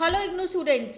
Hello IGNOU students,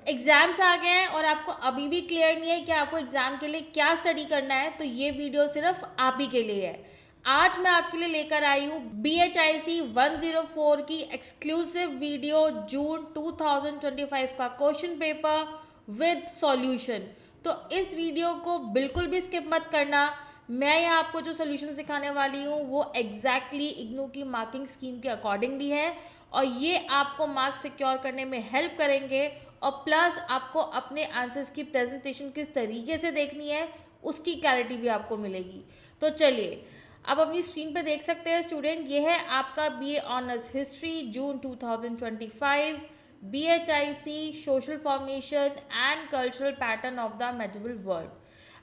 exams आ गए हैं और आपको अभी भी क्लियर नहीं है कि आपको एग्ज़ाम के लिए क्या स्टडी करना है, तो ये वीडियो सिर्फ आप ही के लिए है। आज मैं आपके लिए लेकर आई हूँ BHIC 104 की एक्सक्लूसिव वीडियो जून 2025 का क्वेश्चन पेपर विद सॉल्यूशन। तो इस वीडियो को बिल्कुल भी स्किप मत करना। मैं यहाँ आपको जो सोल्यूशन सिखाने वाली हूँ वो एग्जैक्टली इग्नू की मार्किंग स्कीम के अकॉर्डिंगली है और ये आपको मार्क्स सिक्योर करने में हेल्प करेंगे और प्लस आपको अपने आंसर्स की प्रेजेंटेशन किस तरीके से देखनी है उसकी क्लैरिटी भी आपको मिलेगी। तो चलिए, आप अपनी स्क्रीन पे देख सकते हैं स्टूडेंट, ये है आपका BA honours history June 2025, BHIC social formation and cultural pattern of the medieval world.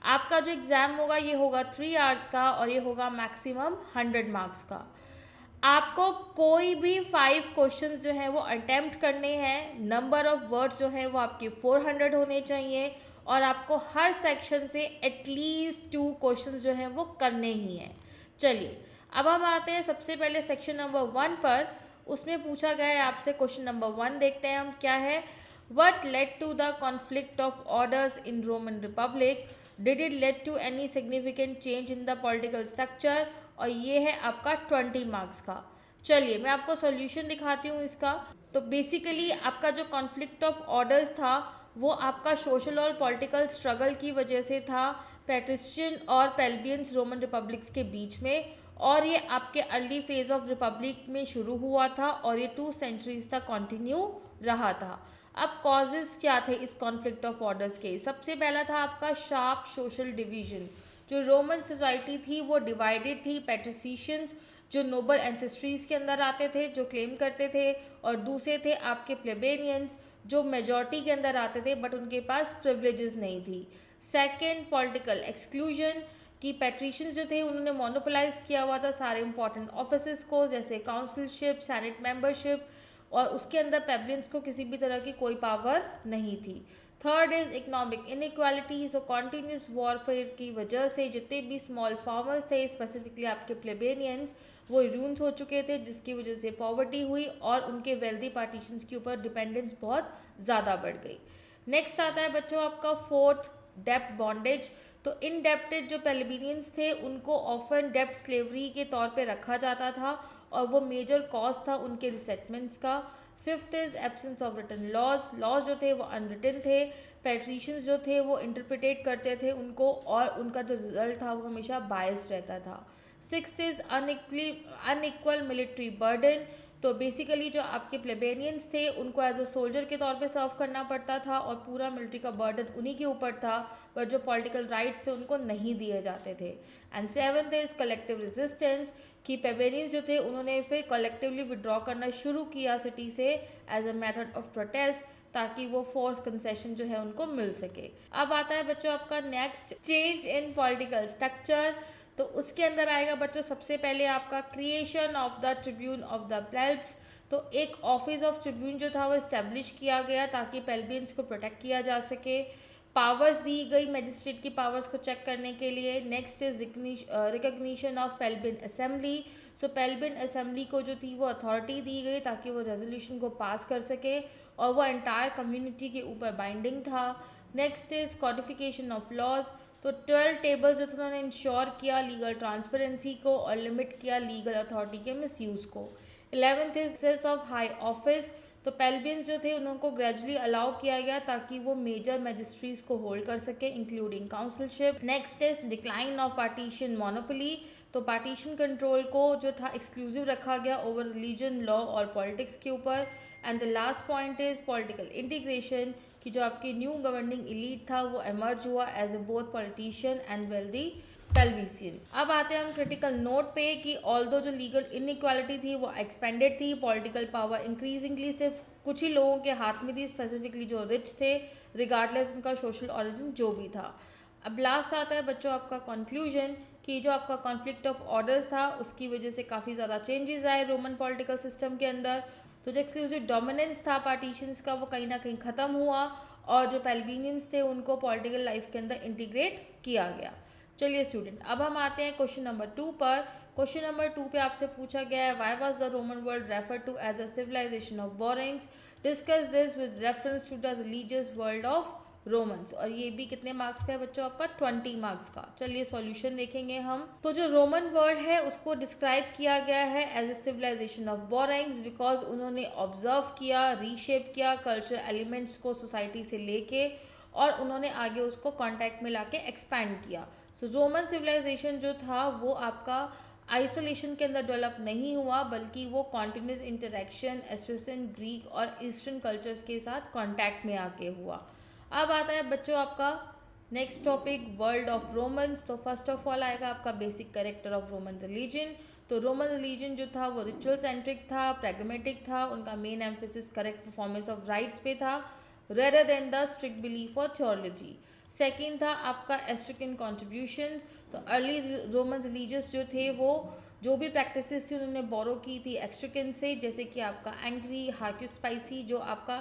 आपका जो एग्ज़ाम होगा ये होगा 3 आवर्स का और ये होगा मैक्सिमम 100 मार्क्स का। आपको कोई भी 5 क्वेश्चंस जो है वो अटेम्प्ट करने हैं। नंबर ऑफ वर्ड्स जो है वो आपके 400 होने चाहिए और आपको हर सेक्शन से एटलीस्ट 2 क्वेश्चंस जो हैं वो करने ही हैं। चलिए, अब हम आते हैं सबसे पहले सेक्शन नंबर 1 पर। उसमें पूछा गया है आपसे क्वेश्चन नंबर 1, देखते हैं हम क्या है। What led to the conflict of orders in Roman Republic? Did it lead to any significant change in the political structure? और ये है आपका 20 मार्क्स का। चलिए, मैं आपको सॉल्यूशन दिखाती हूँ इसका। तो बेसिकली आपका जो कॉन्फ्लिक्ट ऑफ ऑर्डर्स था वो आपका सोशल और पॉलिटिकल स्ट्रगल की वजह से था पैट्रिशियन और पेल्बियंस रोमन रिपब्लिक्स के बीच में, और ये आपके अर्ली फेज ऑफ रिपब्लिक में शुरू हुआ था और ये 2 सेंचुरीज तक कंटिन्यू रहा था। अब कॉजेज़ क्या थे इस कॉन्फ्लिक्ट ऑफ ऑर्डर्स के? सबसे पहला था आपका शार्प सोशल डिवीजन। जो रोमन सोसाइटी थी वो डिवाइडेड थी। पैट्रिशियंस जो नोबल एंसेस्ट्रीज के अंदर आते थे, जो क्लेम करते थे, और दूसरे थे आपके प्लेबेनियंस जो मेजॉरिटी के अंदर आते थे बट उनके पास प्रिविलेजेस नहीं थी। सेकेंड, पॉलिटिकल एक्सक्लूजन कि पैट्रिशियंस जो थे उन्होंने मोनोपोलाइज किया हुआ था सारे इंपॉर्टेंट ऑफिसेस को, जैसे काउंसिलशिप, सेनेट मेंबरशिप, और उसके अंदर पेब्लियंस को किसी भी तरह की कोई पावर नहीं थी। Third is economic inequality. So continuous warfare की वजह से जितने भी स्मॉल फार्मर्स थे, स्पेसिफिकली आपके प्लेबेनियंस, वो रून्स हो चुके थे, जिसकी वजह से पॉवर्टी हुई और उनके वेल्दी पार्टीशंस के ऊपर डिपेंडेंस बहुत ज़्यादा बढ़ गई। नेक्स्ट आता है बच्चों आपका फोर्थ, डेप्ट बॉन्डेज। तो इनडेप्टेड जो प्लेबेनियंस थे उनको ऑफन डेप्ट स्लेवरी के तौर पे रखा जाता था और वो मेजर कॉज था उनके रिसेटमेंट्स का। Fifth is absence of written laws जो थे वो अनरिटन थे। पैट्रिशियंस जो थे वो इंटरप्रिटेट करते थे उनको और उनका जो रिजल्ट था वो हमेशा बायस्ड रहता था। Sixth is unequal military burden. तो बेसिकली जो आपके प्लेबेनियंस थे उनको एज अ सोल्जर के तौर पे सर्व करना पड़ता था और पूरा मिलिट्री का बर्डन उन्हीं के ऊपर था, पर जो पॉलिटिकल राइट्स थे उनको नहीं दिए जाते थे। And seventh is collective resistance कि प्लेबेनियंस जो थे उन्होंने फिर कलेक्टिवली विड्रॉ करना शुरू किया सिटी से as a method of protest, ताकि वो फोर्स कंसेशन जो है उनको मिल सके। अब आता है बच्चों आपका next, change in political structure. तो उसके अंदर आएगा बच्चों सबसे पहले आपका creation of the tribune of the plebs. तो एक ऑफिस ऑफ ट्रिब्यून जो था वो इस्टेब्लिश किया गया ताकि प्लेबियंस को प्रोटेक्ट किया जा सके। पावर्स दी गई मजिस्ट्रेट की पावर्स को चेक करने के लिए। Next is recognition of plebeian assembly. So plebeian assembly को जो थी वो अथॉरिटी दी गई ताकि वो रेजोल्यूशन को पास कर सके और वो एंटायर कम्युनिटी के ऊपर बाइंडिंग था। Next is codification of laws. तो 12 टेबल्स जो थे उन्होंने इंश्योर किया लीगल ट्रांसपेरेंसी को और लिमिट किया लीगल अथॉरिटी के मिसयूज़ को। 11th is excess of high office. तो पेल्बियंस जो थे उनको ग्रेजुअली अलाउ किया गया ताकि वो मेजर मजिस्ट्रीज को होल्ड कर सके including councilship. Next is decline of partition monopoly. तो पार्टीशन कंट्रोल को जो था एक्सक्लूसिव रखा गया ओवर रिलीजन, लॉ और पॉलिटिक्स के ऊपर। And the last point is political integration कि जो आपकी न्यू गवर्निंग इलीट था वो एमर्ज हुआ as a both politician and wealthy plebeian. अब आते हैं हम क्रिटिकल नोट पे कि ऑल्दो जो लीगल इनइक्वालिटी थी वो एक्सपेंडेड थी, पॉलिटिकल पावर इंक्रीजिंगली सिर्फ कुछ ही लोगों के हाथ में थी, स्पेसिफिकली जो रिच थे, रिगार्डलेस उनका सोशल ऑरिजिन जो भी था। अब लास्ट आता है बच्चों आपका कंक्लूजन कि जो आपका कॉन्फ्लिक्ट ऑफ ऑर्डर्स था उसकी वजह से काफ़ी ज़्यादा चेंजेस आए रोमन पॉलिटिकल सिस्टम के अंदर। तो जो एक्सक्लूसिव डोमिनेंस था पार्टीशंस का वो कहीं ना कहीं ख़त्म हुआ और जो पेल्बिनियंस थे उनको पॉलिटिकल लाइफ के अंदर इंटीग्रेट किया गया। चलिए स्टूडेंट, अब हम आते हैं क्वेश्चन नंबर 2 पर क्वेश्चन नंबर 2 पे आपसे पूछा गया है why was the Roman world refer to as a civilisation of borrowings, discuss this with reference to the religious world of Romans. और ये भी कितने मार्क्स का है बच्चों, आपका 20 मार्क्स का। चलिए सॉल्यूशन देखेंगे हम। तो जो रोमन वर्ल्ड है उसको डिस्क्राइब किया गया है as a civilisation of borrowings because उन्होंने ऑब्जर्व किया, रीशेप किया कल्चर एलिमेंट्स को सोसाइटी से लेके, और उन्होंने आगे उसको कॉन्टैक्ट में लाके एक्सपैंड किया। सो रोमन सिविलाइजेशन जो था वो आपका आइसोलेशन के अंदर डेवलप नहीं हुआ, बल्कि वो कॉन्टिन्यूस इंटरेक्शन एस्ट्रोसन ग्रीक और ईस्टर्न कल्चर्स के साथ कॉन्टैक्ट में आके हुआ। अब आता है बच्चों आपका next topic world of Romans. तो फर्स्ट ऑफ ऑल आएगा आपका basic character of Roman religion. तो रोमन रिलीजन जो था वो रिचुअल सेंट्रिक था, प्रैग्मेटिक था, उनका main emphasis correct performance of rights पे था rather than the strict belief और थियोलॉजी। सेकेंड था आपका एस्ट्रिकन कॉन्ट्रीब्यूशंस। तो अर्ली रोमन रिलीजियस जो थे वो जो भी प्रैक्टिसेस थी उन्होंने बोरो की थी एक्सट्रिकन से, जैसे कि आपका एंग्री हार्क्यू स्पाइसी जो आपका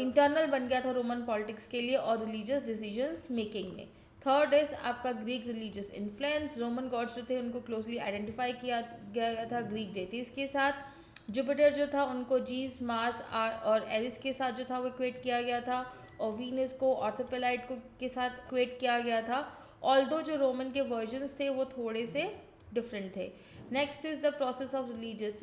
इंटरनल बन गया था रोमन पॉलिटिक्स के लिए और रिलीजियस डिसीजंस मेकिंग में। थर्ड इज आपका Greek religious influence. Roman gods जो थे उनको क्लोजली आइडेंटिफाई किया गया था ग्रीक डेटीज के साथ। जुपिटर जो था उनको जीस मार्स और एरिस के साथ जो था वो इक्वेट किया गया था, और वीनस को ऑर्थोपेलाइट को के साथ इक्वेट किया गया था। ऑल्दो जो रोमन के वर्जन्स थे वो थोड़े से डिफरेंट थे। Next is the process of religious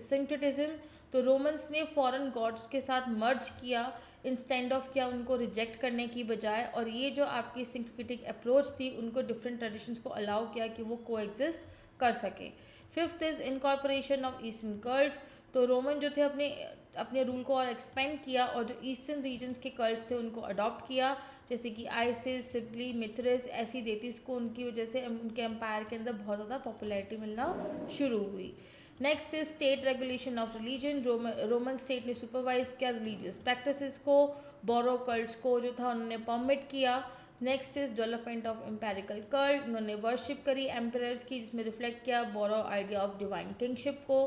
syncretism. तो रोमन्स ने फॉरेन गॉड्स के साथ मर्ज किया इंस्टेंड ऑफ किया उनको रिजेक्ट करने की बजाय, और ये जो आपकी सिंक्रेटिक अप्रोच थी उनको डिफरेंट ट्रेडिशंस को अलाउ किया कि वो को एग्जिस्ट कर सकें। Fifth is incorporation of eastern cults. तो रोमन जो थे अपने रूल को और एक्सपेंड किया, और जो ईस्टर्न रीजन्स के कल्ट्स थे उनको अडॉप्ट किया, जैसे कि आइसिस, सिबली, मिथ्रिस, ऐसी देतीस को उनकी वजह से उनके एम्पायर के अंदर बहुत ज़्यादा पॉपुलैरिटी मिलना शुरू हुई। Next is state regulation of religion. Roman state ने सुपरवाइज किया रिलीजियस प्रैक्टिसेस को, बोरो कल्ट्स को जो था उन्होंने परमिट किया। Next is development of empirical cult. उन्होंने वर्शिप करी एम्परर्स की, जिसमें रिफ्लेक्ट किया बोरो आइडिया ऑफ डिवाइन किंगशिप को।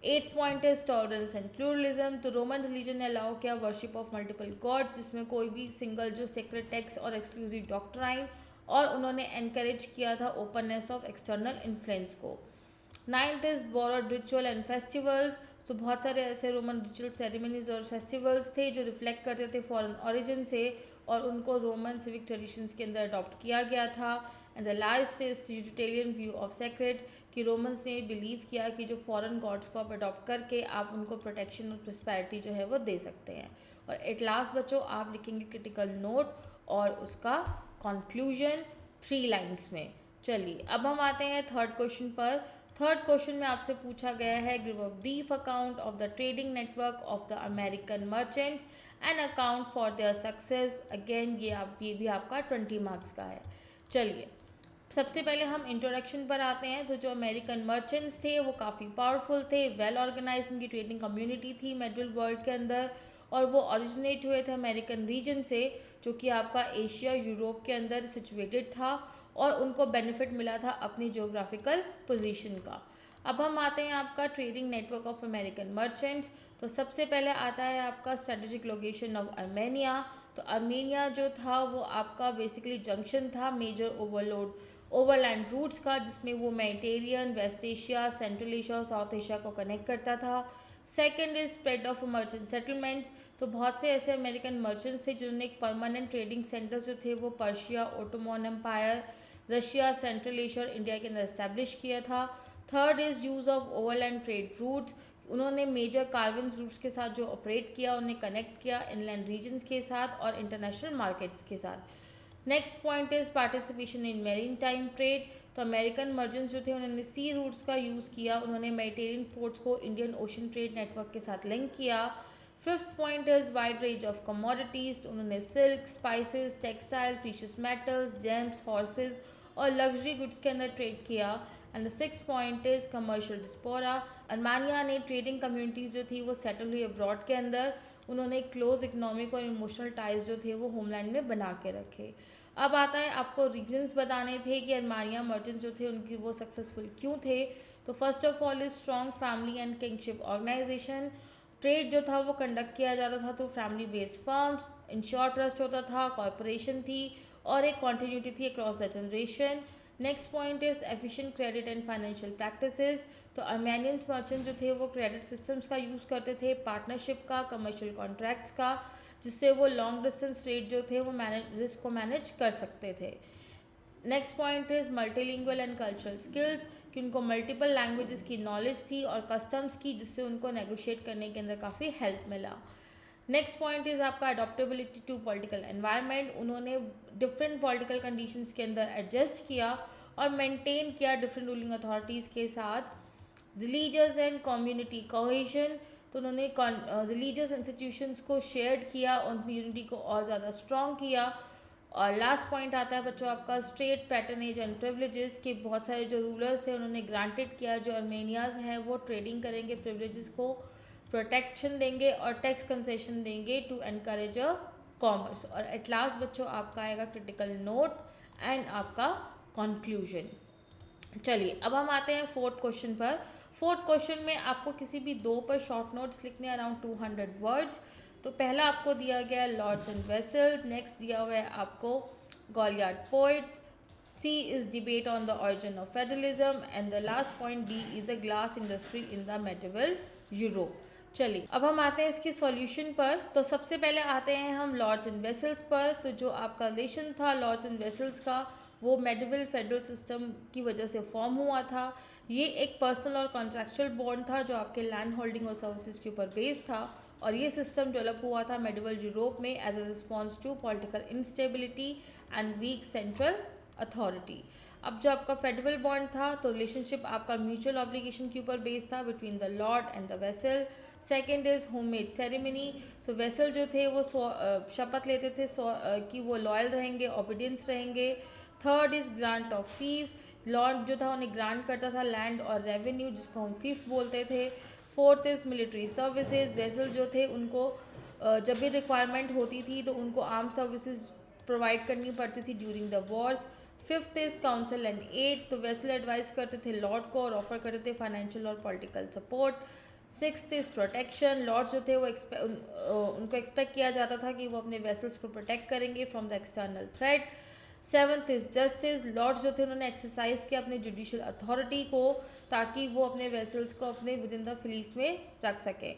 8 point is tolerance and pluralism. तो रोमन रिलीजन ने अलाउ किया वर्शिप ऑफ मल्टीपल गॉड्स, जिसमें कोई भी सिंगल जो सेक्रेट टेक्स्ट और एक्सक्लूसिव डॉक्ट्राइन, और उन्होंने एनकरेज किया था ओपननेस ऑफ एक्सटर्नल इन्फ्लुएंस को। 9th is borrowed ritual and festivals. तो बहुत सारे ऐसे रोमन रिचुअल सेरेमनीज और फेस्टिवल्स थे जो रिफ्लेक्ट करते थे फॉरेन ओरिजिन से, और उनको रोमन सिविक ट्रेडिशंस के अंदर अडॉप्ट किया गया था। And the last is utilitarian view of sacred, कि रोमन्स ने बिलीव किया कि जो फॉरेन गॉड्स को आप अडॉप्ट करके आप उनको प्रोटेक्शन और प्रॉस्पेरिटी जो है वो दे सकते हैं। और एट लास्ट बच्चों आप लिखेंगे क्रिटिकल नोट और उसका कंक्लूजन 3 लाइन्स में। चलिए अब हम आते हैं थर्ड क्वेश्चन पर। थर्ड क्वेश्चन में आपसे पूछा गया है give a brief account of the trading network of the American merchants and account for their success. Again ये भी आपका 20 मार्क्स का है। चलिए सबसे पहले हम इंट्रोडक्शन पर आते हैं। तो जो अमेरिकन मर्चेंट्स थे वो काफ़ी पावरफुल थे, वेल ऑर्गेनाइज उनकी ट्रेडिंग कम्युनिटी थी मेडल वर्ल्ड के अंदर, और वो ओरिजिनेट हुए थे अमेरिकन रीजन से, जो कि आपका एशिया यूरोप के अंदर सिचुएटेड था, और उनको बेनिफिट मिला था अपनी जियोग्राफिकल पोजीशन का। अब हम आते हैं आपका trading network of American merchants. तो सबसे पहले आता है आपका स्ट्रेटेजिक लोकेशन ऑफ आर्मेनिया। तो आर्मेनिया जो था वो आपका बेसिकली जंक्शन था मेजर ओवरलैंड रूट्स का, जिसमें वो Mediterranean, west Asia, central Asia और साउथ एशिया को कनेक्ट करता था। Second is spread of merchant settlements. तो बहुत से ऐसे अमेरिकन मर्चेंट्स थे जिन्होंने एक परमानेंट ट्रेडिंग सेंटर्स जो थे वो Persia, Ottoman empire, Russia, central Asia और इंडिया के अंदर इस्टेब्लिश किया था। Third is use of overland trade routes. उन्होंने मेजर कार्गन रूट्स के साथ जो ऑपरेट किया उन्हें कनेक्ट किया इनलैंड रीजन्स के साथ और इंटरनेशनल मार्केट्स के साथ। Next point is participation in maritime trade. तो अमेरिकन मर्चेंट्स जो थे उन्होंने सी रूट्स का यूज़ किया, उन्होंने मेडिटेरियन पोर्ट्स को इंडियन ओशन ट्रेड नेटवर्क के साथ लिंक किया। Fifth point is wide range of commodities. तो उन्होंने silk, spices, textile, precious metals, gems, horses और लग्जरी गुड्स के अंदर ट्रेड किया। And the six point is commercial diaspora. Armenia ने ट्रेडिंग कम्युनिटीज़ जो थी वो सेटल हुई अब्रॉड के अंदर, उन्होंने क्लोज इकोनॉमिक और इमोशनल टाइज जो थे वो होमलैंड में बना के रखे। अब आता है आपको रीजंस बताने थे कि अर्मानिया मर्चेंट्स जो थे उनकी वो सक्सेसफुल क्यों थे। तो first of all is strong family and kingship organisation. Trade जो था वो कंडक्ट किया जाता था तो family based firms, ensure trust होता था, कॉरपोरेशन थी और एक कॉन्टीन्यूटी थी across the generation. Next point is efficient credit and financial practices. तो अर्मेनियंस मर्चेंट जो थे वो क्रेडिट सिस्टम्स का यूज़ करते थे, पार्टनरशिप का, कमर्शियल कॉन्ट्रैक्ट्स का, जिससे वो लॉन्ग डिस्टेंस ट्रेड जो थे वो रिस्क को मैनेज कर सकते थे। Next point is multilingual and cultural skills, कि उनको मल्टीपल लैंग्वेजेस की नॉलेज थी और कस्टम्स की, जिससे उनको नेगोशिएट करने के अंदर काफ़ी हेल्प मिला। नेक्स्ट पॉइंट इज़ आपका अडॉप्टेबिलिटी टू पॉलिटिकल एनवायरनमेंट। उन्होंने डिफरेंट पॉलिटिकल कंडीशंस के अंदर एडजस्ट किया और मेंटेन किया डिफरेंट रूलिंग अथॉरिटीज़ के साथ। रिलीजियस एंड कम्युनिटी कोहेशन, तो उन्होंने रिलीजियस इंस्टीट्यूशंस को शेयर किया और कम्युनिटी को और ज़्यादा स्ट्रॉन्ग किया। और लास्ट पॉइंट आता है बच्चों आपका स्ट्रेट पैटर्नेज एंड प्रिविलेजेस, के बहुत सारे जो रूलर्स थे उन्होंने ग्रांटेड किया जो अर्मेनियाज हैं वो ट्रेडिंग करेंगे, प्रिविलेजेस को प्रोटेक्शन देंगे और टैक्स कंसेशन देंगे टू एनकरेज अ कॉमर्स। और एट लास्ट बच्चों आपका आएगा क्रिटिकल नोट एंड आपका कंक्लूजन। चलिए अब हम आते हैं फोर्थ क्वेश्चन पर। फोर्थ क्वेश्चन में आपको किसी भी दो पर शॉर्ट नोट्स लिखने अराउंड 200 वर्ड्स। तो पहला आपको दिया गया है लॉर्ड्स एंड वेसल, नेक्स्ट दिया हुआ है आपको goliard poets, C is debate on the origin of federalism and the last point D is a glass industry in the medieval Europe. चलिए अब हम आते हैं इसके सॉल्यूशन पर। तो सबसे पहले आते हैं हम लॉर्ड्स एंड वेसल्स पर। तो जो आपका रिलेशन था लॉर्ड्स एंड वेसल्स का वो मेडिवल फेडरल सिस्टम की वजह से फॉर्म हुआ था। ये एक पर्सनल और कॉन्ट्रैक्चुअल बॉन्ड था जो आपके लैंड होल्डिंग और सर्विसेज के ऊपर बेस्ड था और ये सिस्टम डेवलप हुआ था मेडिवल यूरोप में as a response to political instability and weak central authority. अब जो आपका फेडरल बॉन्ड था तो रिलेशनशिप आपका म्यूचुअल ऑब्लिगेशन के ऊपर बेस्ड था between the Lord and the vessel. Second is homemade ceremony. So vessel जो थे वो शपथ लेते थे कि वो लॉयल रहेंगे, ओबीडियंस रहेंगे। Third is grant of fief. Lord जो था उन्हें ग्रांट करता था लैंड और रेवेन्यू जिसको हम फीफ बोलते थे। Fourth is military services. Vessel जो थे उनको जब भी रिक्वायरमेंट होती थी तो उनको आर्म सर्विसेज प्रोवाइड करनी पड़ती थी during the wars. Fifth is council and aid. तो वेसल एडवाइस करते थे लॉर्ड को और ऑफर करते थे फाइनेंशियल और political support. Sixth is protection. Lord जो थे वो उनको एक्सपेक्ट किया जाता था कि वो अपने वेसल्स को प्रोटेक्ट करेंगे from the external threat. Seventh is justice. Lords जो थे उन्होंने एक्सरसाइज किया अपने जुडिशियल अथॉरिटी को ताकि वो अपने वेसल्स को अपने विद इन द फिलीफ में रख सकें।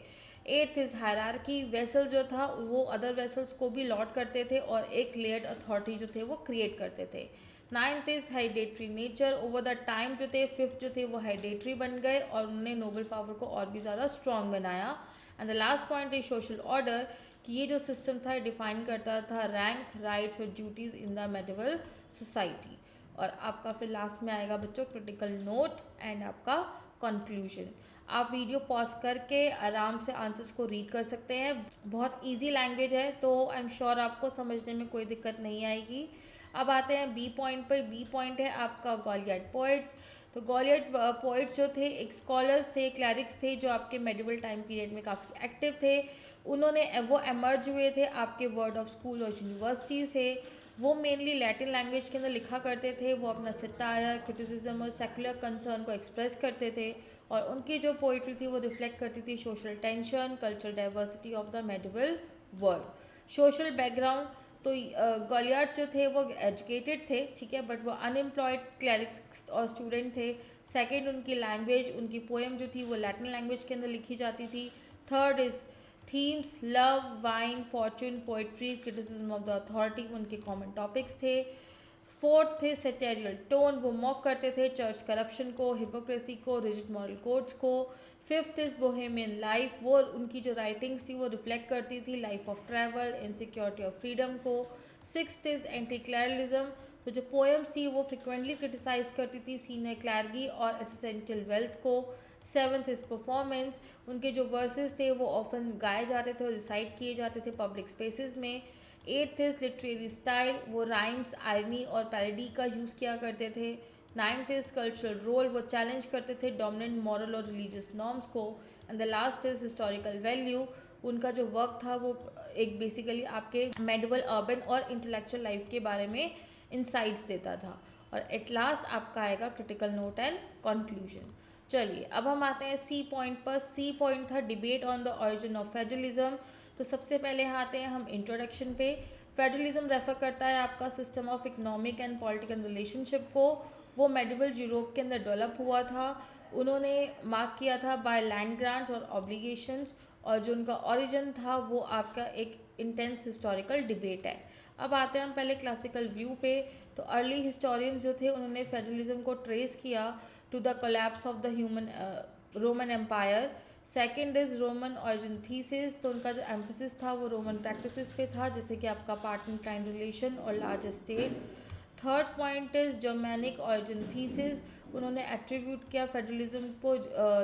Eighth is hierarchy. वेसल जो था वो अदर वेसल्स को भी लॉट करते थे और एक लेयर्ड अथॉरिटी जो थे वो क्रिएट करते थे। Ninth is hereditary nature. Over the time जो थे फिफ्थ जो थे वो हाइडेटरी बन गए और उन्होंने नोबल पावर को और भी ज़्यादा स्ट्रॉन्ग बनाया। And the last point is social order, कि ये जो सिस्टम था डिफाइन करता था रैंक, राइट्स और duties in the medieval society. और आपका फिर लास्ट में आएगा बच्चों क्रिटिकल नोट एंड आपका कंक्लूजन। आप वीडियो पॉज करके आराम से आंसर्स को रीड कर सकते हैं। बहुत इजी लैंग्वेज है तो आई एम श्योर आपको समझने में कोई दिक्कत नहीं आएगी। अब आते हैं बी पॉइंट पर। बी पॉइंट है आपका गॉलियार्ड पोइट्स। तो गॉलियार्ड पोइट्स जो थे एक स्कॉलर्स थे, क्लैरिक्स थे जो आपके मेडिवल टाइम पीरियड में काफ़ी एक्टिव थे। उन्होंने वो एमर्ज हुए थे आपके वर्ड ऑफ स्कूल और यूनिवर्सिटी से। वो मेनली लैटिन लैंग्वेज के अंदर लिखा करते थे। वो अपना सटायर, क्रिटिसिज्म और सेकुलर कंसर्न को एक्सप्रेस करते थे और उनकी जो पोइट्री थी वो रिफ्लेक्ट करती थी social tension, cultural diversity of the medieval world. Social background, तो गॉलियार्ड्स जो थे वो एजुकेटेड थे, ठीक है, बट वो अनएम्प्लॉयड क्लैरिक्स और स्टूडेंट थे। सेकेंड उनकी लैंग्वेज, उनकी पोएम जो थी वो लैटिन लैंग्वेज के अंदर लिखी जाती थी। Third is themes, love, wine, Fortune, poetry, criticism of the authority उनके कॉमन टॉपिक्स थे। फोर्थ थे सेटेरियल टोन, वो मॉक करते थे चर्च करप्शन को, हिपोक्रेसी को, रिजिड मॉरल कोड्स को। फिफ्थ इज़ बोहेमियन लाइफ, वो उनकी जो राइटिंग्स थी वो रिफ्लेक्ट करती थी life of travel, insecurity of freedom को। सिक्स्थ इज़ एंटी क्लैरलिज्म, तो जो पोएम्स थी वो फ्रिक्वेंटली क्रिटिसाइज करती थी सीनियर क्लैरगी और एसेंशियल वेल्थ को। सेवन्थ इज़ परफॉर्मेंस, उनके जो वर्सेस थे वो ऑफन गाए जाते थे और रिसाइट किए जाते थे पब्लिक स्पेसेस में। एट्थ इज़ लिटरेरी स्टाइल, वो राइम्स, आयरनी और पैरोडी का यूज़ किया करते थे। नाइन्थ इज़ कल्चरल रोल, वो चैलेंज करते थे डोमिनेंट मॉरल और रिलीजियस नॉर्म्स को। And the last is historical value, उनका जो वर्क था वो एक बेसिकली आपके मेडिवल अर्बन और इंटेलेक्चुअल लाइफ के बारे में इंसाइट्स देता था। और एट लास्ट आपका आएगा क्रिटिकल नोट एंड कंक्लूजन। चलिए अब हम आते हैं सी पॉइंट पर। सी पॉइंट था debate on the origin of federalism. तो सबसे पहले आते हैं हम इंट्रोडक्शन पे। फेडरलिज्म रेफर करता है आपका system of economic and political relationship को वो मेडिवल यूरोप के अंदर डेवलप हुआ था। उन्होंने मार्क किया था बाय लैंड ग्रांट्स और ऑब्लिगेशंस, और जो उनका ओरिजिन था वो आपका एक इंटेंस हिस्टोरिकल डिबेट है। अब आते हैं हम पहले क्लासिकल व्यू पे। तो अर्ली हिस्टोरियंस जो थे उन्होंने फेडरलिज्म को ट्रेस किया to the collapse of the Roman empire. Second is Roman origin thesis, तो उनका जो एम्फोसिस था वो रोमन प्रैक्टिसेस पे था, जैसे कि आपका पार्टनर क्लाइंट रिलेशन और large state. Third point is Germanic origin thesis, उन्होंने एट्रीब्यूट किया फेडरलिज्म को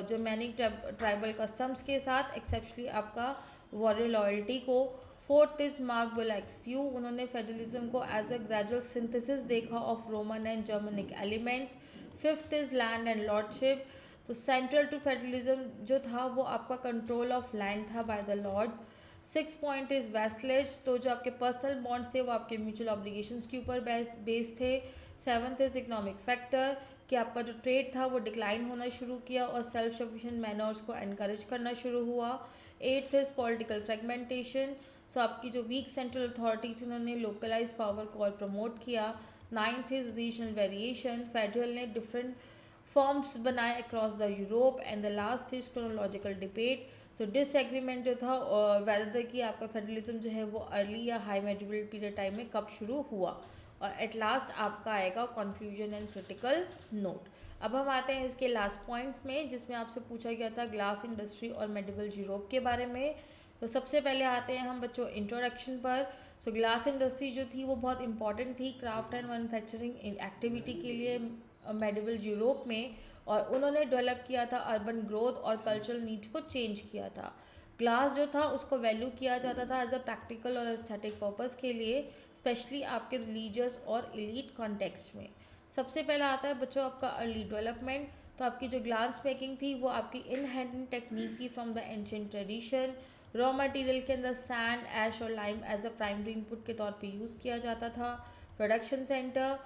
जर्मैनिक ट्राइबल कस्टम्स के साथ, एक्सेप्शनली आपका वॉरियर लॉयल्टी को। फोर्थ इज मार्क बोलैक्स व्यू, उन्होंने फेडरलिज्म को एज अ ग्रेजुअल सिंथेसिस देखा of Roman and Germanic elements. Fifth is land and lordship, तो सेंट्रल टू फेडरलिज्म जो था वो आपका कंट्रोल ऑफ लैंड था by the Lord. Six point is वैसलेज, तो जो आपके पर्सनल बॉन्ड्स थे वो आपके म्यूचुअल ऑब्लिगेशंस के ऊपर बेस थे। सेवन्थ इज इकोनॉमिक फैक्टर, कि आपका जो ट्रेड था वो डिक्लाइन होना शुरू किया और सेल्फ सफिशिएंट मैनर्स को एनकरेज करना शुरू हुआ। एट्थ इज पॉलिटिकल फ्रेगमेंटेशन, सो आपकी जो वीक सेंट्रल अथॉरिटी थी उन्होंने लोकलाइज पावर को और प्रमोट किया। Ninth is regional variation, federal ने डिफरेंट फॉर्म्स बनाए across the Europe. And the last is chronological debate, तो डिसएग्रीमेंट जो था वेदर कि आपका फेडरलिज्म जो है वो अर्ली या हाई मेडिवल पीरियड टाइम में कब शुरू हुआ। और एट लास्ट आपका आएगा कन्फ्यूजन एंड क्रिटिकल नोट। अब हम आते हैं इसके लास्ट पॉइंट में, जिसमें आपसे पूछा गया था ग्लास इंडस्ट्री और मेडिवल यूरोप के बारे में। तो सबसे पहले आते हैं हम बच्चों इंट्रोडक्शन पर। सो ग्लास इंडस्ट्री जो थी वो बहुत इंपॉर्टेंट थी क्राफ्ट एंड मैन्युफैक्चरिंग एक्टिविटी के लिए मेडिवल यूरोप में, और उन्होंने डेवलप किया था अर्बन ग्रोथ और कल्चरल नीड्स को चेंज किया था। ग्लास जो था उसको वैल्यू किया जाता था एज अ प्रैक्टिकल और एस्थेटिक पर्पस के लिए, स्पेशली आपके रिलीजियस और एलीट कॉन्टेक्स्ट में। सबसे पहला आता है बच्चों आपका अर्ली डेवलपमेंट। तो आपकी जो ग्लास मेकिंग थी वो आपकी इन हैंड टेक्निक थी from the ancient tradition. Raw material के अंदर सैंड, ऐश और lime as a primary input के तौर पे यूज़ किया जाता था। प्रोडक्शन सेंटर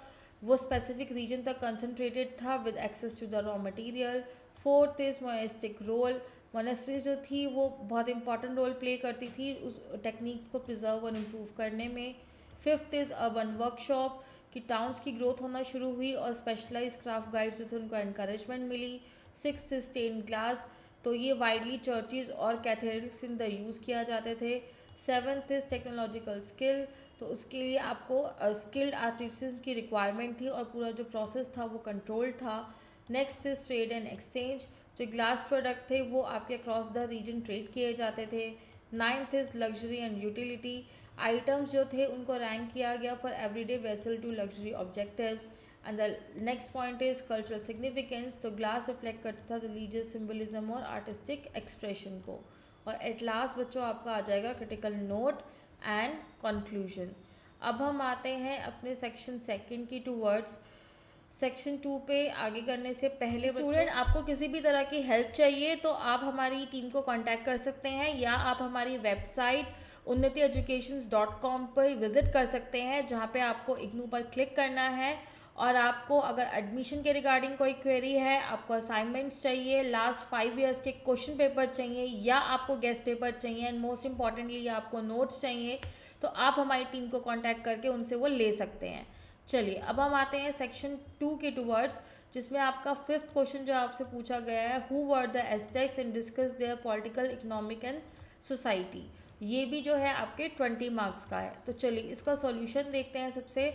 वो स्पेसिफिक रीजन तक कंसनट्रेटेड था with access to the raw material. Fourth is monastic role, monasteries जो थी वो बहुत इंपॉर्टेंट रोल प्ले करती थी उस टेक्निक्स को प्रिजर्व और इम्प्रूव करने में। फिफ्थ इज़ अर्बन वर्कशॉप, कि टाउन्स की ग्रोथ होना शुरू हुई और स्पेशलाइज क्राफ्ट गाइड्स जो थे उनको एनकरेजमेंट मिली। सिक्स्थ इज स्टेन ग्लास, तो ये वाइडली चर्चेज और कैथेड्रल्स के अंदर यूज़ किया जाते थे। सेवन्थ इज टेक्नोलॉजिकल स्किल, तो उसके लिए आपको स्किल्ड आर्टिसन की रिक्वायरमेंट थी और पूरा जो प्रोसेस था वो कंट्रोल था। Next is trade and exchange, जो ग्लास प्रोडक्ट थे वो आपके अक्रॉस द रीजन ट्रेड किए जाते थे। Ninth is luxury and utility, items जो थे उनको रैंक किया गया for everyday vessel to luxury objectives. And the next point is cultural significance, तो ग्लास रिफ्लेक्ट करता था रिलीजियस सिम्बलिज्म और आर्टिस्टिक एक्सप्रेशन को। और एट लास्ट बच्चों आपका आ जाएगा क्रिटिकल नोट एंड कंक्लूजन। अब हम आते हैं अपने सेक्शन सेकंड की टूवर्ड्स। सेक्शन 2 पे आगे करने से पहले स्टूडेंट आपको किसी भी तरह की हेल्प चाहिए तो आप हमारी टीम को कांटेक्ट कर सकते हैं, या आप हमारी वेबसाइट unnatieducations.com पर विज़िट कर सकते हैं, जहाँ पे आपको इग्नू पर क्लिक करना है। और आपको अगर एडमिशन के रिगार्डिंग कोई क्वेरी है, आपको असाइनमेंट्स चाहिए, लास्ट 5 ईयर्स के क्वेश्चन पेपर चाहिए, या आपको गेस्ट पेपर चाहिए, एंड मोस्ट इम्पॉर्टेंटली आपको नोट्स चाहिए, तो आप हमारी टीम को कांटेक्ट करके उनसे वो ले सकते हैं। चलिए अब हम आते हैं सेक्शन 2 के टूवर्ड्स, जिसमें आपका 5th क्वेश्चन जो आपसे पूछा गया है, who were the Aztecs and discuss their political, economic and society. ये भी जो है आपके 20 मार्क्स का है। तो चलिए इसका सॉल्यूशन देखते हैं सबसे।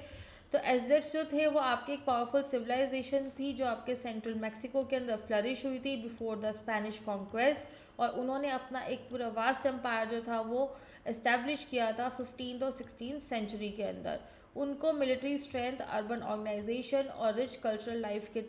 तो एज़टेक्स जो थे वो आपकी एक पावरफुल सिविलाइजेशन थी जो आपके सेंट्रल मैक्सिको के अंदर फ्लरिश हुई थी बिफोर द स्पेनिश कॉन्क्वेस्ट, और उन्होंने अपना एक पूरा वास्ट एम्पायर जो था वो इस्टेब्लिश किया था 15th और 16th सेंचुरी के अंदर। उनको मिलिट्री स्ट्रेंथ, अर्बन ऑर्गेनाइजेशन और रिच कल्चरल लाइफ के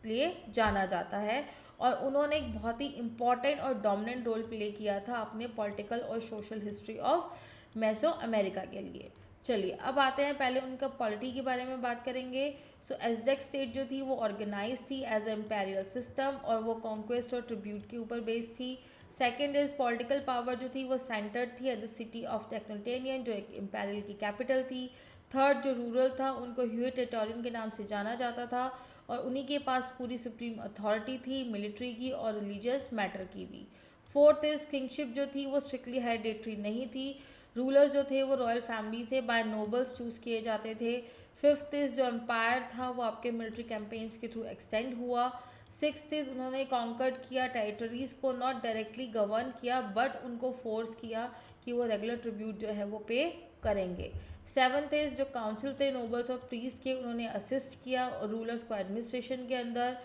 लिए जाना जाता है, और उन्होंने एक बहुत ही इम्पॉर्टेंट और डोमिनेंट रोल प्ले किया था अपने पॉलिटिकल और social history of meso America के लिए। चलिए अब आते हैं, पहले उनका पॉलिटी के बारे में बात करेंगे। सो एज़टेक स्टेट जो थी वो ऑर्गेनाइज थी एज ए इम्पेरियल सिस्टम, और वो कॉन्क्वेस्ट और ट्रिब्यूट के ऊपर बेस्ड थी। सेकेंड इज पॉलिटिकल पावर जो थी वो सेंटर्ड थी एट द सिटी ऑफ टेक्नोटेनियन, जो एक इम्पेरियल की कैपिटल थी। थर्ड जो रूरल था उनको ह्यूए टेटोरियन के नाम से जाना जाता था, और उन्हीं के पास पूरी सुप्रीम अथॉरिटी थी मिलिट्री की और रिलीजियस मैटर की भी। फोर्थ इज किंगशिप जो थी वो स्ट्रिक्टली हेरिडेटरी नहीं थी, रूलर्स जो थे वो रॉयल फैमिली से बाय नोबल्स चूज़ किए जाते थे। फिफ्थ इज़ जो एम्पायर था वो आपके मिलिट्री कैंपेन्स के थ्रू एक्सटेंड हुआ। सिक्स्थ इज़ उन्होंने कॉन्कर्ड किया टेरिटरीज़ को, नॉट डायरेक्टली गवर्न किया बट उनको फोर्स किया कि वो रेगुलर ट्रिब्यूट जो है वो पे करेंगे। सेवन्थ इज़ जो काउंसिल थे नोबल्स और प्रीस्ट के, उन्होंने असिस्ट किया रूलर्स को एडमिनिस्ट्रेशन के अंदर।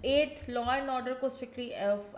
एट्थ, लॉ एंड ऑर्डर को स्ट्रिक्टली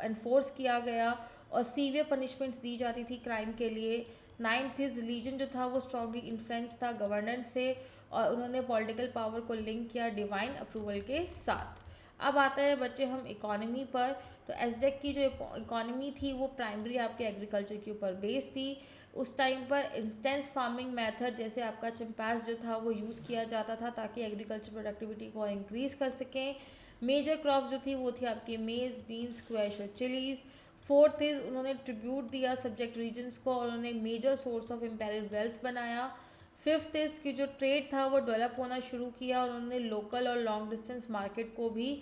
एनफोर्स किया गया और सीवियर पनिशमेंट्स दी जाती थी क्राइम के लिए। नाइन्थ इज रिलीजन जो था वो स्ट्रांगली इन्फ्लुएंस था गवर्नेंस से और उन्होंने पॉलिटिकल पावर को लिंक किया डिवाइन अप्रूवल के साथ। अब आता है बच्चे हम इकोनॉमी पर। तो एसडेक की जो इकोनॉमी थी वो प्राइमरी आपके एग्रीकल्चर के ऊपर बेस थी। उस टाइम पर इंस्टेंस फार्मिंग मेथड जैसे आपका चिंपास जो था वो यूज़ किया जाता था ताकि एग्रीकल्चर प्रोडक्टिविटी को इंक्रीज़ कर सकें। मेजर क्रॉप जो थी वो थी आपकी मेज़, बीन्स, स्क्वैश और चिलीज़। फोर्थ इज़ उन्होंने ट्रिब्यूट दिया सब्जेक्ट रीजन्स को और उन्होंने major source of imperial wealth बनाया। फिफ्थ इज़ की जो ट्रेड था वो डेवलप होना शुरू किया और उन्होंने लोकल और लॉन्ग डिस्टेंस मार्केट को भी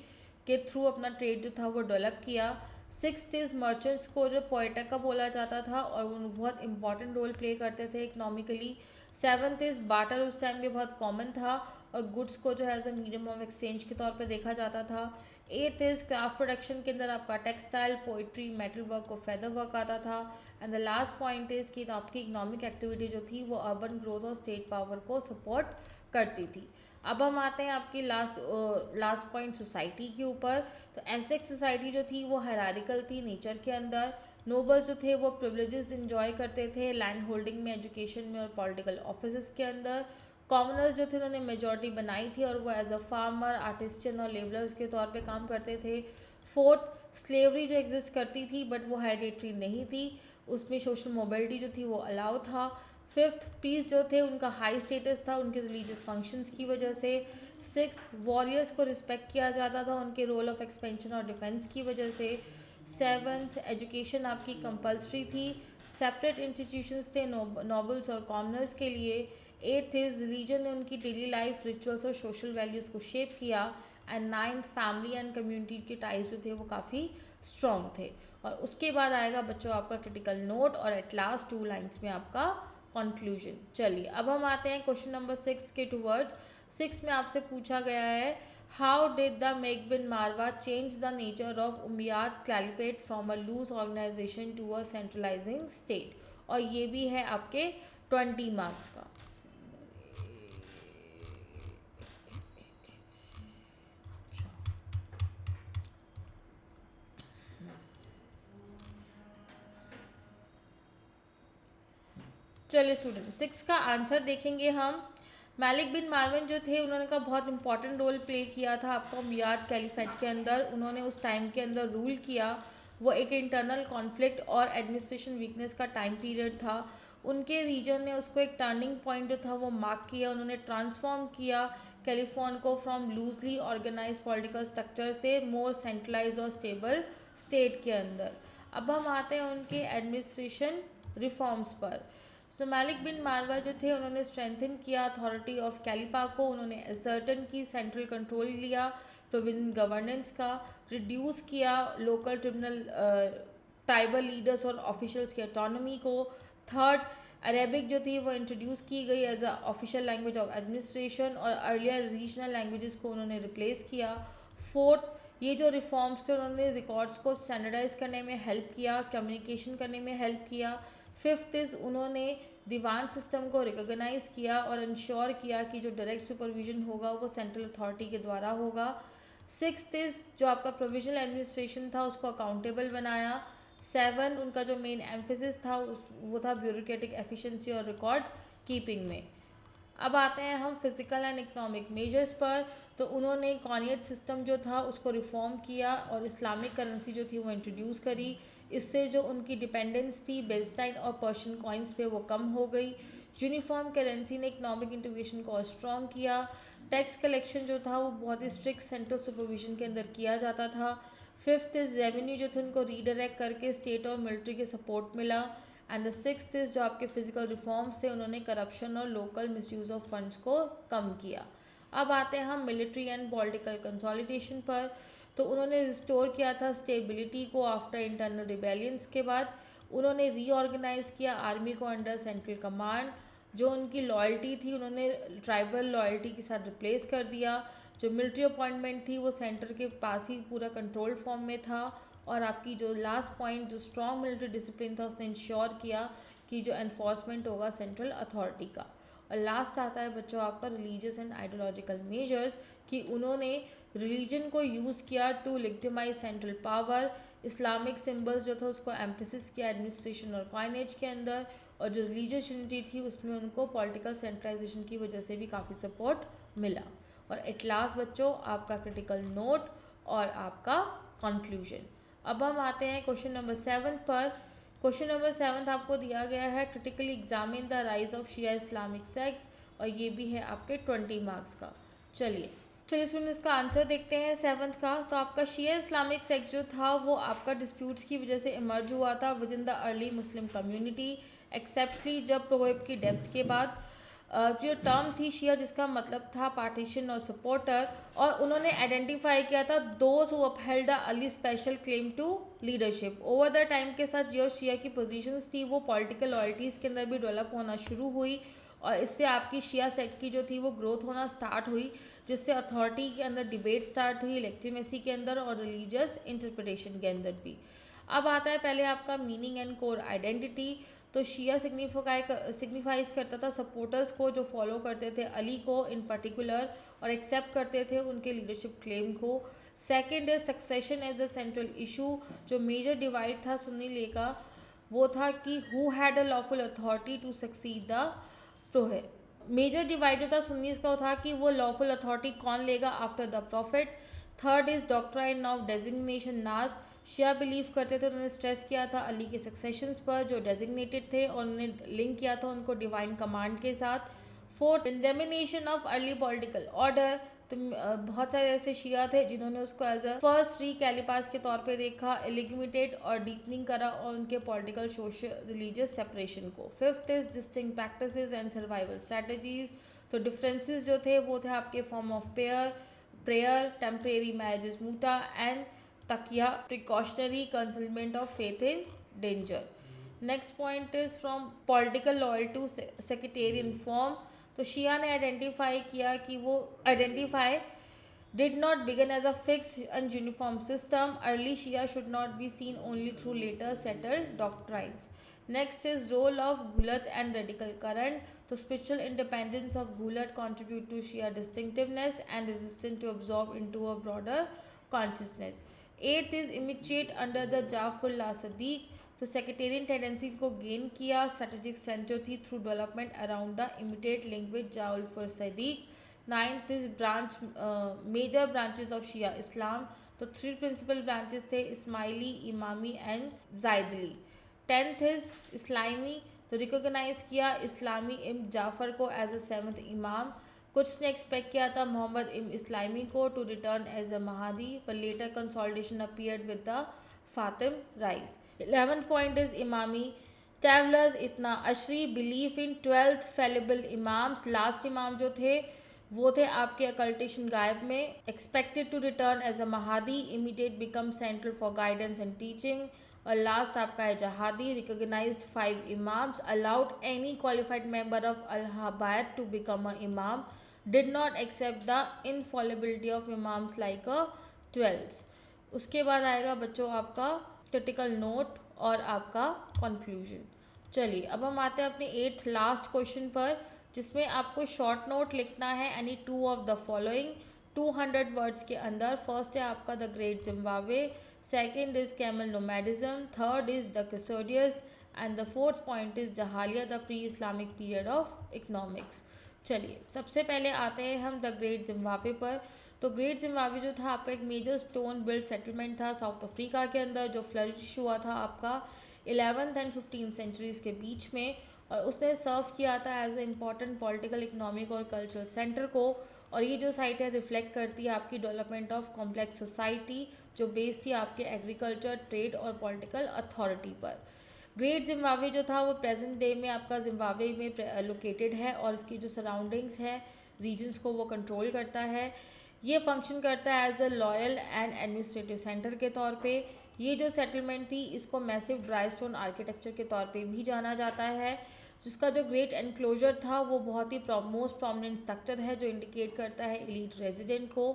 के थ्रू अपना ट्रेड जो था वो डेवलप किया। सिक्स्थ इज़ मर्चेंट्स को जो पोएटिका बोला जाता था और वो बहुत इंपॉर्टेंट रोल प्ले करते थे इकोनॉमिकली। सेवन्थ इज़ बाटर उस टाइम पे बहुत कॉमन था और गुड्स को जो है as a medium of exchange के तौर पे देखा जाता था। एट्थ इज़ क्राफ्ट प्रोडक्शन के अंदर आपका टेक्सटाइल, पोइट्री, मेटल वर्क और फेदर वर्क आता था। And the last point is कि आपकी इकोनॉमिक एक्टिविटी जो थी वो अर्बन ग्रोथ और स्टेट पावर को सपोर्ट करती थी। अब हम आते हैं आपकी लास्ट पॉइंट सोसाइटी के ऊपर। तो एस्टेक सोसाइटी जो थी वो हायरार्किकल थी नेचर के अंदर। नोबल्स जो थे वो प्रिविलेजेस इंजॉय करते थे लैंड होल्डिंग में, एजुकेशन में और पॉलिटिकल ऑफिस के अंदर। कॉमनर्स जो थे उन्होंने मेजॉरिटी बनाई थी और वो एज अ फार्मर, आर्टिस्टियन और लेबरर्स के तौर पे काम करते थे। फोर्थ, स्लेवरी जो एग्जिस्ट करती थी बट वो हेरिडेटरी नहीं थी, उसमें सोशल मोबिलिटी जो थी वो अलाउ था। फिफ्थ, पीस जो थे उनका हाई स्टेटस था उनके रिलीजियस फंक्शंस की वजह से। सिक्स्थ, वॉरियर्स को रिस्पेक्ट किया जाता था उनके रोल ऑफ एक्सपेंशन और डिफेंस की वजह से। सेवन्थ, एजुकेशन आपकी कंपलसरी थी, सेपरेट इंस्टीट्यूशंस थे नॉबल्स और कॉमनर्स के लिए। एट्थ इज रिलीजन ने उनकी डेली लाइफ, रिचुअल्स और सोशल वैल्यूज़ को शेप किया। And ninth, family and community के टाइज जो थे वो काफ़ी स्ट्रॉन्ग थे। और उसके बाद आएगा बच्चों आपका क्रिटिकल नोट और एट लास्ट 2 लाइन्स में आपका कंक्लूजन। चलिए अब हम आते हैं क्वेश्चन नंबर 6 के टूवर्ड्स। 6 में आपसे पूछा गया है हाउ डिड द मेक bin Marwan change the nature of Umayyad caliphate from a loose organisation to a centralising state. और ये भी है आपके 20 मार्क्स का। चलिए स्टूडेंट 6 का आंसर देखेंगे हम। मालिक बिन मारवन जो थे उन्होंने का बहुत इंपॉर्टेंट रोल प्ले किया था आपका उमैयद कैलिफेट के अंदर। उन्होंने उस टाइम के अंदर रूल किया, वो एक इंटरनल कॉन्फ्लिक्ट और एडमिनिस्ट्रेशन वीकनेस का टाइम पीरियड था। उनके रीजन ने उसको एक टर्निंग पॉइंट जो था वो मार्क किया। उन्होंने ट्रांसफॉर्म किया कैलिफोर्न को from loosely organise political structure से मोर सेंट्रलाइज और स्टेबल स्टेट के अंदर। अब हम आते हैं उनके एडमिनिस्ट्रेशन रिफॉर्म्स पर। सो मालिक बिन मारवा जो थे उन्होंने स्ट्रेंथन किया अथॉरिटी ऑफ कैलिपा को, उन्होंने असर्टन की सेंट्रल कंट्रोल लिया प्रोविजन गवर्नेंस का, रिड्यूस किया लोकल ट्रिब्यूनल ट्राइबल लीडर्स और ऑफिशियल्स की ऑटोनॉमी को। थर्ड, अरेबिक जो थी वो इंट्रोड्यूस की गई as a official language of administration और अर्लियर रीजनल लैंग्वेजेस को उन्होंने रिप्लेस किया। फोर्थ, ये जो रिफॉर्म्स थे उन्होंने रिकॉर्ड्स को स्टैंडर्डाइज करने में हेल्प किया, कम्युनिकेशन करने में हेल्प किया। फिफ्थ इज़ उन्होंने दीवान सिस्टम को रिकॉग्नाइज किया और इंश्योर किया कि जो डायरेक्ट सुपरविजन होगा वो सेंट्रल अथॉरिटी के द्वारा होगा। सिक्स्थ इज़ जो आपका प्रोविजनल एडमिनिस्ट्रेशन था उसको अकाउंटेबल बनाया। सेवन, उनका जो मेन एम्फेसिस था वो था ब्यूरोक्रेटिक एफिशिएंसी और रिकॉर्ड कीपिंग में। अब आते हैं हम फिजिकल एंड इकोनॉमिक मेजर्स पर। तो उन्होंने कॉनियत सिस्टम जो था उसको रिफॉर्म किया और इस्लामिक करेंसी जो थी वो इंट्रोड्यूस करी। इससे जो उनकी डिपेंडेंस थी बेल्टाइन और पर्शियन कॉइन्स पे वो कम हो गई। यूनिफॉर्म करेंसी ने इकोनॉमिक इंटीग्रेशन को स्ट्रॉन्ग किया। टैक्स कलेक्शन जो था वो बहुत ही स्ट्रिक्ट सेंट्रल सुपरविजन के अंदर किया जाता था। फिफ्थ इज़ रेवेन्यू जो थे उनको रीडायरेक्ट करके स्टेट और मिलिट्री के सपोर्ट मिला। एंड द सिक्स्थ इज़ जो आपके फिजिकल रिफॉर्म्स से उन्होंने करप्शन और लोकल मिसयूज़ ऑफ फंड्स को कम किया। अब आते हैं हम मिलिट्री एंड पॉलिटिकल कंसोलिडेशन पर। तो उन्होंने रिस्टोर किया था स्टेबिलिटी को आफ्टर इंटरनल रिबेलियंस के बाद। उन्होंने रीऑर्गेनाइज़ किया आर्मी को अंडर सेंट्रल कमांड। जो उनकी लॉयल्टी थी उन्होंने ट्राइबल लॉयल्टी के साथ रिप्लेस कर दिया। जो मिलिट्री अपॉइंटमेंट थी वो सेंटर के पास ही पूरा कंट्रोल फॉर्म में था। और आपकी जो लास्ट पॉइंट जो स्ट्रॉन्ग मिलिट्री डिसिप्लिन था उसने इंश्योर किया कि जो एनफोर्समेंट होगा सेंट्रल अथॉरिटी का। और लास्ट आता है बच्चों आपका रिलीजियस एंड आइडियोलॉजिकल मेजर्स, कि उन्होंने रिलीजन को यूज़ किया to legitimize central power. Islamic symbols जो था उसको एम्फेसिस किया एडमिनिस्ट्रेशन और कॉइनेज के अंदर। और जो रिलीजियस यूनिटी थी उसमें उनको पॉलिटिकल सेंट्रलाइजेशन की वजह से भी काफ़ी सपोर्ट मिला। और एट लास्ट बच्चों आपका क्रिटिकल नोट और आपका कंक्लूजन। अब हम आते हैं क्वेश्चन नंबर 7 पर। क्वेश्चन नंबर 7 आपको दिया गया है critically examine the rise of Shia Islamic sect, और ये भी है आपके 20 मार्क्स का। चलिए सुन इसका आंसर देखते हैं 7th का। तो आपका शिया इस्लामिक सेक्ट जो था वो आपका डिस्प्यूट्स की वजह से इमर्ज हुआ था within the early Muslim community, especially जब प्रोवेब की डेथ के बाद। जो टर्म थी शिया जिसका मतलब था पार्टीशन और सपोर्टर, और उन्होंने आइडेंटिफाई किया था those who upheld the Ali special claim to leadership. Over the time के साथ जो शिया की पोजीशंस थी वो पॉलिटिकल लॉयल्टीज़ के अंदर भी डेवलप होना शुरू हुई, और इससे आपकी शिया सेक्ट की जो थी वो ग्रोथ होना स्टार्ट हुई, जिससे अथॉरिटी के अंदर डिबेट स्टार्ट हुई, लेक्टिमेसी के अंदर और रिलीजियस इंटरप्रिटेशन के अंदर भी। अब आता है पहले आपका मीनिंग एंड कोर आइडेंटिटी। तो शिया सिग्निफाइज करता था सपोर्टर्स को जो फॉलो करते थे अली को इन पर्टिकुलर और एक्सेप्ट करते थे उनके लीडरशिप क्लेम को। सेकंड है succession as the central issue. जो मेजर डिवाइड था सुन्नी लीग का वो था कि who had a lawful authority to succeed the prophet. Major divide जो था सुन्नीस का था कि वो लॉफुल अथॉरिटी कौन लेगा after the profit. Third is doctrine of designation नाज। शिया बिलीव करते थे, उन्होंने स्ट्रेस किया था अली के सक्सेशंस पर जो डेजिग्नेटेड थे, और उन्होंने लिंक किया था उनको डिवाइन कमांड के साथ। Fourth condemnation of early political order. तो बहुत सारे ऐसे शिया थे जिन्होंने उसको as a first free caliphs के तौर पे देखा, एलिगमेटेड और डीपनिंग करा और उनके पॉलिटिकल सोशल रिलीजियस सेपरेशन को। Fifth is distinct practices and survival strategies. तो डिफरेंसेस जो थे वो थे आपके form of prayer, temporary marriages mutah and taqiyya, precautionary concealment of faith in danger. Next point is from political loyal to sectarian form. तो Shia ने identify किया कि वो identify did not begin as a fixed and uniform system. Early Shia should not be seen only through later settled doctrines. Next is role of Ghulat and radical current. The spiritual independence of Ghulat contribute to Shia distinctiveness and resistance to absorb into a broader consciousness. Eighth is imitate under the Jafullah Sadiq. तो sectarian tendency को gain किया strategic strength जो थी through development around the Imamate link with Jafar Sadiq. Ninth is branch major branches of Shia Islam. तो 3 principal branches थे Ismaili, Imami and Zaidi. 10th is Islami. तो recognise किया इस्लामी इम जाफ़र को एज अ 7th इमाम। कुछ ने एक्सपेक्ट किया था मोहम्मद इम इस्लामी को to return as a Mahdi, पर later consolidation appeared with the Fatimid rise. 11th point is Imami twelvers Ithna Ashari belief in 12th fallible imams. Last imam जो थे वो थे आपके अकल्टेशन गायब में, expected to return as a Mahdi, immediate become central for guidance and teaching. और last आपका है Zaidi, recognised 5 imams, allowed any qualified member of Ahl al Bayt to become a इमाम, did not accept the infallibility of imams like a 12। उसके बाद आएगा बच्चों आपका critical note और आपका कंक्लूजन। चलिए अब हम आते हैं अपने 8th लास्ट क्वेश्चन पर, जिसमें आपको शॉर्ट नोट लिखना है any 2 of the following 200 words के अंदर। फर्स्ट है आपका the great Zimbabwe, second is camel nomadism, third is the Cassiodorus and the fourth point is Jahiliyya the pre Islamic period of economics. चलिए सबसे पहले आते हैं हम द ग्रेट जिम्बाब्वे पर। तो ग्रेट जिम्बाब्वे जो था आपका एक मेजर स्टोन बिल्ड सेटलमेंट था साउथ अफ्रीका के अंदर, जो फ्लरिश हुआ था आपका 11th एंड 15th सेंचुरीज़ के बीच में, और उसने सर्व किया था as a important political, economic और कल्चरल सेंटर को। और ये जो साइट है रिफ्लेक्ट करती है आपकी डेवलपमेंट ऑफ कॉम्प्लेक्स सोसाइटी जो बेस्ड थी आपके एग्रीकल्चर, ट्रेड और पॉलिटिकल अथॉरिटी पर। ग्रेट जिम्बाब्वे जो था वो प्रेजेंट डे में आपका जिम्बाब्वे में लोकेटेड है, और इसकी जो सराउंडिंग्स है रीजन्स को वो कंट्रोल करता है। ये फंक्शन करता है as a loyal and administrative centre के तौर पे। ये जो सेटलमेंट थी इसको मैसिव ड्राई स्टोन आर्किटेक्चर के तौर पे भी जाना जाता है, जिसका जो ग्रेट एनक्लोजर था वो बहुत ही मोस्ट प्रोमिनेंट स्ट्रक्चर है जो इंडिकेट करता है एलीट रेजिडेंट को।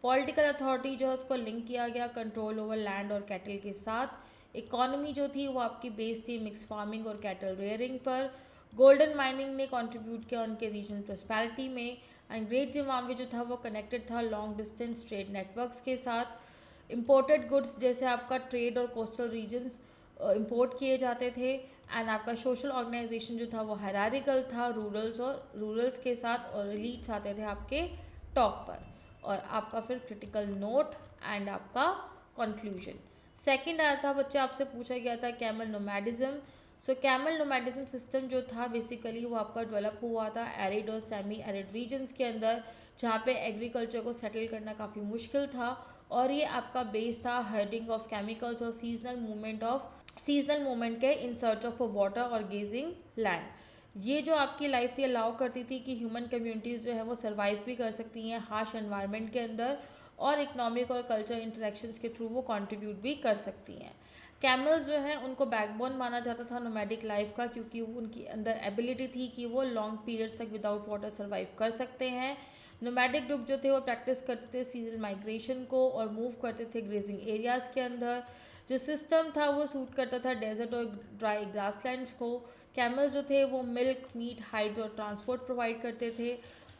पॉलिटिकल अथॉरिटी जो है उसको लिंक किया गया कंट्रोल ओवर लैंड और कैटल के साथ। इकोनॉमी जो थी वो आपकी बेस्ड थी मिक्स फार्मिंग और कैटल रेयरिंग पर। गोल्डन माइनिंग ने कंट्रीब्यूट किया उनके रीजनल प्रॉस्पेरिटी में। एंड ग्रेट जिम्बाब्वे जो था वो कनेक्टेड था लॉन्ग डिस्टेंस ट्रेड नेटवर्क्स के साथ। इम्पोर्टेड गुड्स जैसे आपका ट्रेड और कोस्टल रीजन्स इंपोर्ट किए जाते थे। एंड आपका सोशल ऑर्गेनाइजेशन जो था वो हायरार्किकल था रूरल्स के साथ, और एलीट्स आते थे आपके टॉप पर। और आपका फिर क्रिटिकल नोट एंड आपका कंक्लूजन। सेकंड आया था बच्चे, आपसे पूछा गया था कैमल नोमैडिज्म। सो कैमल नोमैडिज्म सिस्टम जो था बेसिकली वो आपका डेवलप हुआ था एरिड और सेमी एरिड रीजन्स के अंदर, जहाँ पे एग्रीकल्चर को सेटल करना काफ़ी मुश्किल था। और ये आपका बेस था हर्डिंग ऑफ केमिकल्स और सीजनल मूवमेंट के इन सर्च ऑफ वाटर और गेजिंग लैंड। ये जो आपकी लाइफ थी अलाउ करती थी कि ह्यूमन कम्युनिटीज़ जो है वो सर्वाइव भी कर सकती हैं हार्श एनवायरनमेंट के अंदर, और इकोनॉमिक और कल्चर इंटरेक्शंस के थ्रू वो कंट्रीब्यूट भी कर सकती हैं। कैमल्स जो हैं उनको बैकबोन माना जाता था नोमैडिक लाइफ का, क्योंकि उनकी अंदर एबिलिटी थी कि वो लॉन्ग पीरियड्स तक विदाउट वाटर सर्वाइव कर सकते हैं। नोमैडिक ग्रुप जो थे वो प्रैक्टिस करते थे सीजनल माइग्रेशन को और मूव करते थे ग्रेजिंग एरियाज़ के अंदर। जो सिस्टम था वो सूट करता था डेजर्ट और ड्राई ग्रासलैंड्स को। कैमल्स जो थे वो मिल्क, मीट, हाइड्स और ट्रांसपोर्ट प्रोवाइड करते थे।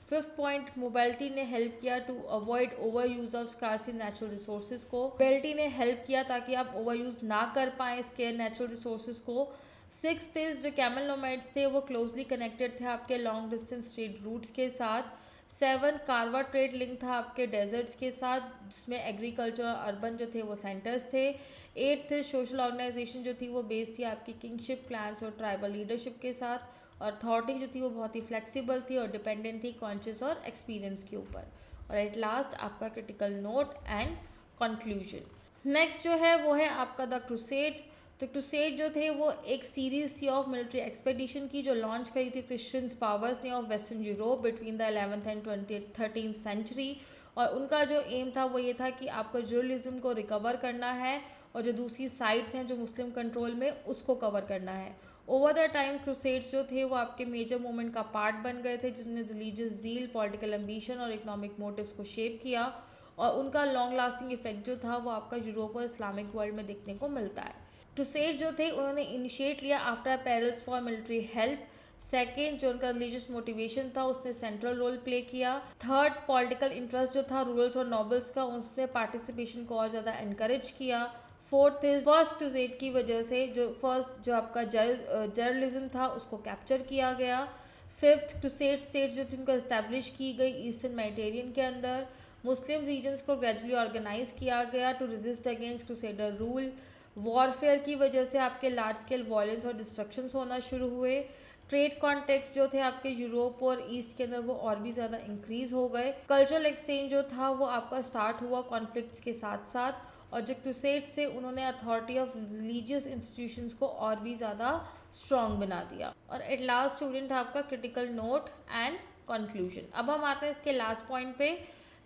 फिफ्थ पॉइंट, मोबिलिटी ने हेल्प किया to avoid over use of scarce natural resources को। मोबिलिटी ने हेल्प किया ताकि आप ओवर यूज़ ना कर पाएँ स्केयर नेचुरल रिसोर्सेज को। सिक्स्थ इज जो कैमल नोमैड्स थे वो क्लोजली कनेक्टेड थे आपके लॉन्ग डिस्टेंस ट्रेड रूट्स के साथ। सेवन, कारवा ट्रेड लिंक था आपके डेजर्ट्स के साथ, जिसमें एग्रीकल्चर और अर्बन जो थे वो सेंटर्स थे। एट्थ, सोशल ऑर्गेनाइजेशन जो थी वो बेस्ड थी आपकी किंगशिप, क्लैंस और ट्राइबल लीडरशिप के साथ। और अथॉरिटी जो थी वो बहुत ही फ्लेक्सिबल थी और डिपेंडेंट थी कॉन्शियस और एक्सपीरियंस के ऊपर। और एट लास्ट आपका critical note and conclusion. Next जो है वो है आपका द क्रूसेड। तो क्रूसेड जो थे वो एक सीरीज़ थी ऑफ मिलिट्री एक्सपेडिशन की जो लॉन्च करी थी क्रिश्चियन पावर्स ने of western Europe between the 11th and 13th century. और उनका जो एम था वो ये था कि आपको जर्नलिज्म को रिकवर करना है और जो दूसरी साइट्स हैं जो मुस्लिम कंट्रोल में उसको कवर करना है। ओवर द टाइम क्रूसेड्स जो थे वो आपके मेजर मूवमेंट का पार्ट बन गए थे, जिसने रिलीजियस जील, पॉलिटिकल एम्बिशन और इकोनॉमिक मोटिव्स को शेप किया। और उनका लॉन्ग लास्टिंग इफेक्ट जो था वो आपका यूरोप और इस्लामिक वर्ल्ड में देखने को मिलता है। क्रूसेड्स जो थे उन्होंने इनिशिएट लिया after perils for military help. Second, जो उनका रिलीजियस मोटिवेशन था उसने सेंट्रल रोल प्ले किया। थर्ड, पॉलिटिकल इंटरेस्ट जो था रूरल्स और नॉबल्स का, उसने पार्टिसिपेशन को और ज़्यादा इनकरेज किया। फोर्थ इज फर्स्ट क्रूसेड की वजह से जो आपका जर्नलिज्म था उसको कैप्चर किया गया। फिफ्थ, क्रूसेड स्टेट जो थी उनको इस्टेब्लिश की गई ईस्टर्न मेडिटेरियन के अंदर। मुस्लिम रीजन्स को ग्रेजुअली ऑर्गेनाइज किया गया to resist against crusader rule. Warfare की वजह से आपके लार्ज स्केल वायलेंस और डिस्ट्रक्शंस होना शुरू हुए। ट्रेड कॉन्टेक्स्ट जो थे आपके यूरोप और ईस्ट के अंदर वो और भी ज़्यादा इंक्रीज हो गए। कल्चरल एक्सचेंज जो था वो आपका स्टार्ट हुआ कॉन्फ्लिक्ट्स के साथ साथ। और जो क्रूसेड्स थे उन्होंने अथॉरिटी ऑफ रिलीजियस इंस्टीट्यूशंस को और भी ज़्यादा स्ट्रॉन्ग बना दिया। और एट लास्ट स्टूडेंट आपका क्रिटिकल नोट एंड कंक्लूजन। अब हम आते हैं इसके लास्ट पॉइंट पे।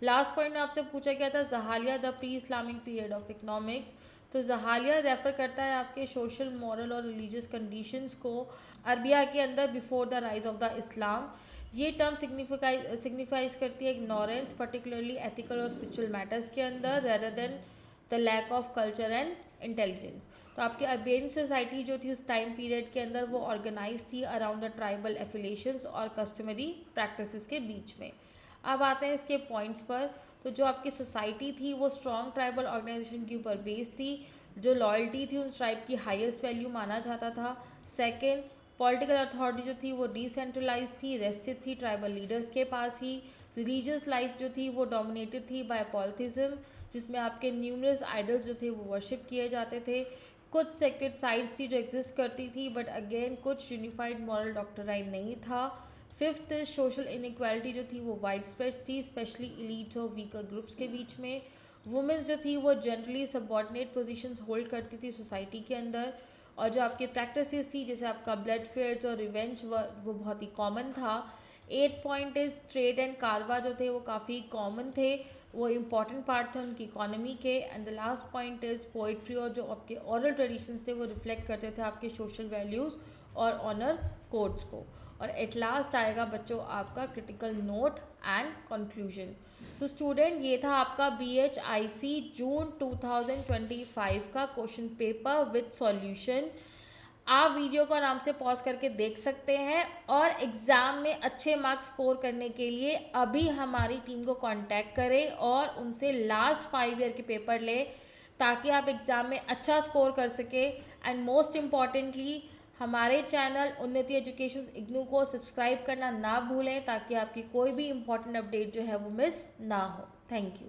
लास्ट पॉइंट में आपसे पूछा गया था Jahiliyya the pre Islamic period of economics. तो जहालिया रेफर करता है आपके सोशल, मॉरल और रिलीजियस कंडीशंस को अरबिया के अंदर before the rise of the Islam. ये टर्म सिग्निफाइज करती है इग्नोरेंस पर्टिकुलरली एथिकल और स्पिरिचुअल मैटर्स के अंदर rather then the lack of culture and intelligence. तो आपकी अरबियन सोसाइटी जो थी उस टाइम पीरियड के अंदर वो ऑर्गेनाइज थी अराउंड द ट्राइबल एफिलिएशंस और कस्टमरी प्रैक्टिसेस के बीच में। अब आते हैं इसके पॉइंट्स पर। तो जो आपकी सोसाइटी थी वो स्ट्रॉन्ग ट्राइबल ऑर्गेनाइजेशन के ऊपर बेस्ड थी। जो लॉयल्टी थी उस ट्राइब की हाईएस्ट वैल्यू माना जाता था। सेकेंड, पॉलिटिकल अथॉरिटी जो थी वो डिसेंट्रलाइज थी, रेस्टेड थी ट्राइबल लीडर्स के पास ही। रिलीजियस लाइफ जो थी वो डोमिनेटेड थी बाय पॉलिथिज्म, जिसमें आपके न्यूमरस आइडल्स जो थे वो वर्शिप किए जाते थे। कुछ सेक्रेड साइट्स थी जो एग्जिस्ट करती थी, बट अगेन कुछ यूनिफाइड मॉरल डॉक्ट्राइन नहीं था। फिफ्थ, सोशल इनइक्वालिटी जो थी वो वाइड स्प्रेड थी, स्पेशली एलीट और वीकर ग्रुप्स के बीच में। वुमेंस जो थी वो जनरली सबऑर्डिनेट पोजीशंस होल्ड करती थी सोसाइटी के अंदर। और जो आपकी प्रैक्टिसेस थी जैसे आपका ब्लड फेयर्स और रिवेंज वो बहुत ही कॉमन था। 8 पॉइंट इज़ ट्रेड एंड कारवा जो थे वो काफ़ी कॉमन थे, वो इम्पॉर्टेंट पार्ट थे उनकी इकोनॉमी के। And the last point is poetry, और जो आपके ओरल ट्रेडिशंस थे वो रिफ्लेक्ट करते थे आपके सोशल वैल्यूज़ और ऑनर कोड्स को। और एट लास्ट आएगा बच्चों आपका critical note and conclusion. So student, ये था आपका BHIC जून 2025 का क्वेश्चन पेपर विद सॉल्यूशन। आप वीडियो को आराम से पॉज करके देख सकते हैं, और एग्ज़ाम में अच्छे मार्क्स स्कोर करने के लिए अभी हमारी टीम को कांटेक्ट करें और उनसे लास्ट 5 ईयर के पेपर लें, ताकि आप एग्ज़ाम में अच्छा स्कोर कर सकें। एंड मोस्ट इम्पॉर्टेंटली, हमारे चैनल उन्नति एजुकेशन इग्नू को सब्सक्राइब करना ना भूलें, ताकि आपकी कोई भी इम्पॉर्टेंट अपडेट जो है वो मिस ना हो। Thank you.